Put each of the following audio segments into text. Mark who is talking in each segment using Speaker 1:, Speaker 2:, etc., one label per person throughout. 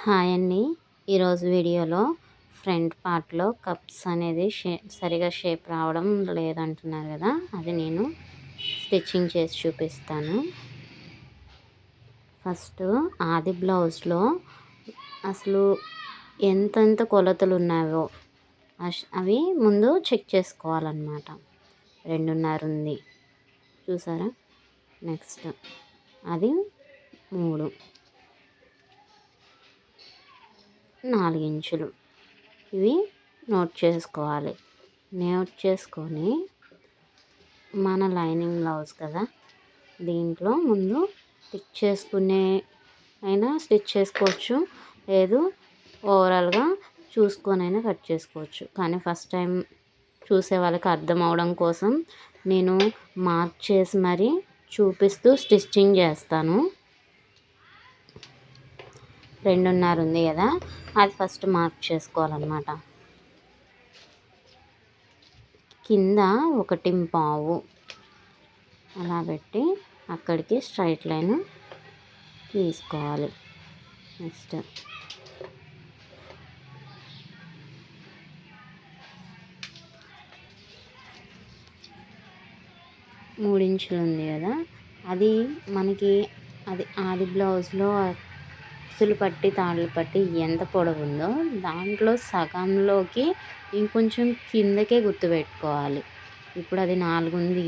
Speaker 1: Hi అండి. ఈరోజు వీడియోలో ఫ్రంట్ పార్ట్‌లో కప్స్ అనేది సరిగా షేప్ రావడం లేదంటున్నారు కదా! అది నేను స్టిచ్చింగ్ చేసి చూపిస్తాను. ఫస్ట్ ఆది బ్లౌజ్‌లో అసలు ఎంతెంత కొలతలు ఉన్నాయో అవి ముందు చెక్ చేసుకోవాలన్నమాట. 2.5 ఉంది చూసారా? నెక్స్ట్ అది 3, 4 ఇంచులు ఇవి నోట్ చేసుకోవాలి. నోట్ చేసుకొని మన లైనింగ్ బ్లౌజ్ కదా, దీంట్లో ముందు స్టిచ్ చేసుకునే అయినా స్టిచ్ చేసుకోవచ్చు, లేదు ఓవరాల్గా చూసుకొనైనా కట్ చేసుకోవచ్చు. కానీ ఫస్ట్ టైం చూసే వాళ్ళకి అర్థం అవడం కోసం నేను మార్క్ చేసి మరీ చూపిస్తూ స్టిచ్చింగ్ చేస్తాను. 2.5 ఉంది కదా, అది ఫస్ట్ మార్క్ చేసుకోవాలన్నమాట. కింద 1.5 అలా పెట్టి అక్కడికి స్ట్రైట్ లైన్ తీసుకోవాలి. నెక్స్ట్ 3 ఇంచులు ఉంది కదా, అది మనకి ఆది బ్లౌజ్లో అసలు పట్టి తాళ్ళు పట్టి ఎంత పొడవు ఉందో దాంట్లో సగంలోకి ఇంకొంచెం కిందకే గుర్తుపెట్టుకోవాలి. ఇప్పుడు అది 4 ఉంది,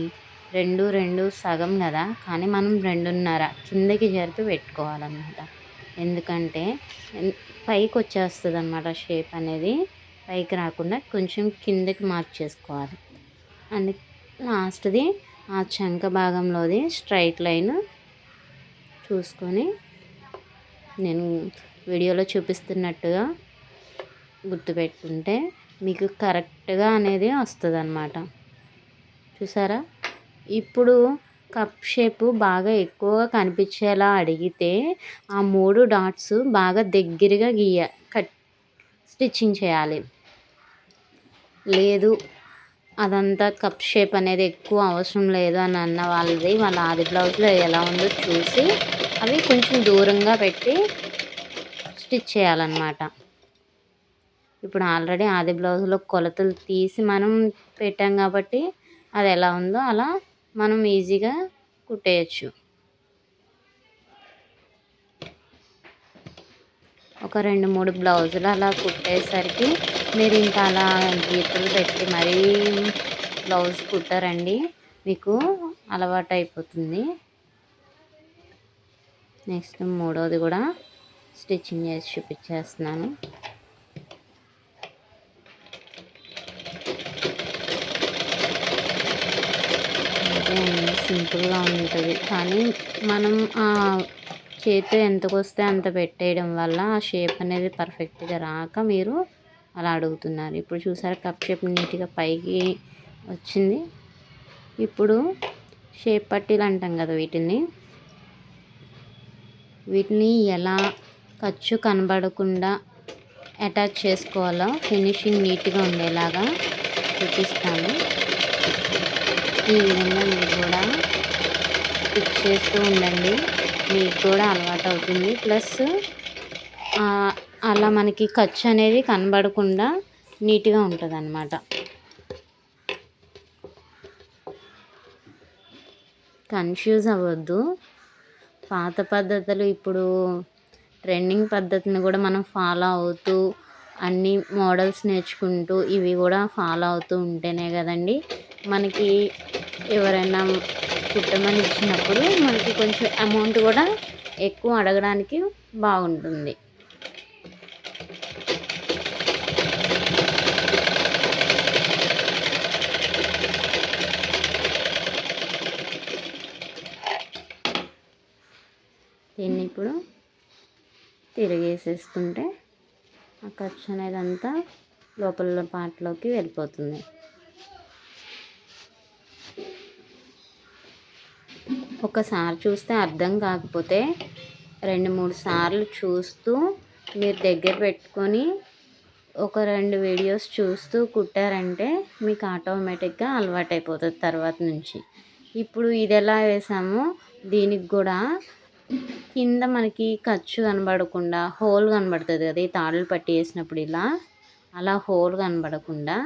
Speaker 1: 2 సగం కదా, కానీ మనం 2.5 కిందకి జరిపి పెట్టుకోవాలన్నమాట. ఎందుకంటే పైకి వచ్చేస్తుంది అన్నమాట, షేప్ అనేది పైకి రాకుండా కొంచెం కిందకి మార్క్ చేసుకోవాలి. అండ్ లాస్ట్ది ఆ చంక భాగంలోది స్ట్రైట్ లైన్ చూసుకొని నేను వీడియోలో చూపిస్తున్నట్టుగా గుర్తుపెట్టుకుంటే మీకు కరెక్ట్గా అనేది వస్తుంది అన్నమాట. చూసారా? ఇప్పుడు కప్ షేపు బాగా ఎక్కువగా కనిపించేలా అడిగితే ఆ 3 డాట్స్ బాగా దగ్గరగా స్టిచ్చింగ్ చేయాలి. లేదు అదంతా కప్ షేప్ అనేది ఎక్కువ అవసరం లేదు అని అన్న వాళ్ళ ఆది బ్లౌజ్లో ఎలా ఉందో చూసి అవి కొంచెం దూరంగా పెట్టి స్టిచ్ చేయాలన్నమాట. ఇప్పుడు ఆల్రెడీ ఆది బ్లౌజ్లో కొలతలు తీసి మనం పెట్టాం కాబట్టి అది ఎలా ఉందో అలా మనం ఈజీగా కుట్టేయచ్చు. ఒక 2-3 బ్లౌజులు అలా కుట్టేసరికి మీరు ఇంకా అలా గీతలు పెట్టి మరీ బ్లౌజ్ కుట్టారండి, మీకు అలవాటు అయిపోతుంది. నెక్స్ట్ 3వది కూడా స్టిచ్చింగ్ చేసి చూపించేస్తున్నాను. సింపుల్గా ఉంటుంది, కానీ మనం చేతితో ఎంతకు వస్తే అంత పెట్టేయడం వల్ల ఆ షేప్ అనేది పర్ఫెక్ట్గా రాక మీరు అలా అడుగుతున్నారు. ఇప్పుడు చూసారా, కప్ షేప్ నీట్గా పైకి వచ్చింది. ఇప్పుడు షేప్ పట్టీలు అంటాం కదా, వీటిని ఎలా ఖర్చు కనబడకుండా అటాచ్ చేసుకోవాలో ఫినిషింగ్ నీట్గా ఉండేలాగా చూపిస్తాను. ఈ విధంగా మీరు కూడా స్టిచ్ చేస్తూ ఉండండి, మీకు కూడా అలవాటు అవుతుంది. ప్లస్ అలా మనకి ఖర్చు అనేది కనబడకుండా నీట్గా ఉంటుంది అన్నమాట. కన్ఫ్యూజ్ అవ్వద్దు. పాత పద్ధతులు ఇప్పుడు ట్రెండింగ్ పద్ధతిని కూడా మనం ఫాలో అవుతూ అన్ని మోడల్స్ నేర్చుకుంటూ ఇవి కూడా ఫాలో అవుతూ ఉంటేనే కదండి మనకి ఎవరైనా కుట్టమని ఇచ్చినప్పుడు మనకి కొంచెం అమౌంట్ కూడా ఎక్కువ అడగడానికి బాగుంటుంది. దీన్ని ఇప్పుడు తిరిగేసేసుకుంటే ఆ ఖర్చు అనేది అంతా లోపల పార్ట్లోకి వెళ్ళిపోతుంది. ఒకసారి చూస్తే అర్థం కాకపోతే 2-3 సార్లు చూస్తూ మీరు దగ్గర పెట్టుకొని ఒక 2 వీడియోస్ చూస్తూ కుట్టారంటే మీకు ఆటోమేటిక్గా అలవాటు అయిపోతుంది తర్వాత నుంచి. ఇప్పుడు ఇది ఎలా వేసామో దీనికి కూడా కింద మనకి ఖర్చు కనబడకుండా హోల్ కనబడుతుంది కదా, ఈ తాడులు పట్టి వేసినప్పుడు అలా హోల్ కనబడకుండా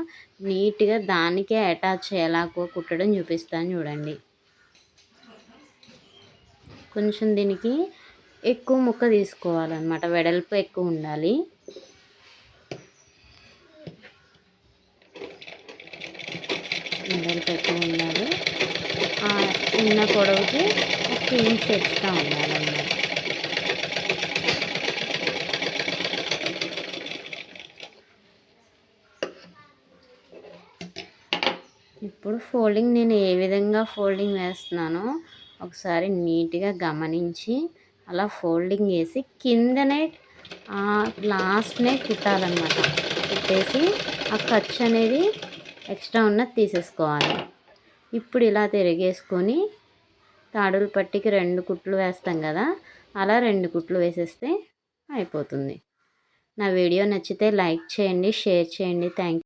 Speaker 1: నీట్గా దానికే అటాచ్ అయ్యేలాగా కుట్టడం చూపిస్తాను చూడండి. కొంచెం దీనికి ఎక్కువ ముక్క తీసుకోవాలన్నమాట, వెడల్పు ఎక్కువ ఉండాలి. వెడల్పు ఎక్కువ ఉండాలి, ఉన్న పొడవుకి 1 ఇంచ్ ఎక్స్ట్రా ఉండాలన్నమాట. ఇప్పుడు ఫోల్డింగ్ నేను ఏ విధంగా ఫోల్డింగ్ వేస్తున్నానో ఒకసారి నీట్గా గమనించి అలా ఫోల్డింగ్ వేసి కిందనే లాస్ట్నే కుట్టాలన్నమాట. కుట్టేసి ఆ ఖర్చు అనేది ఎక్స్ట్రా ఉన్నది తీసేసుకోవాలి. ఇప్పుడు ఇలా తిరిగేసుకొని తాడుల పట్టికి 2 కుట్లు వేస్తాం కదా, అలా 2 కుట్లు వేసేస్తే అయిపోతుంది. నా వీడియో నచ్చితే లైక్ చేయండి, షేర్ చేయండి. Thank you.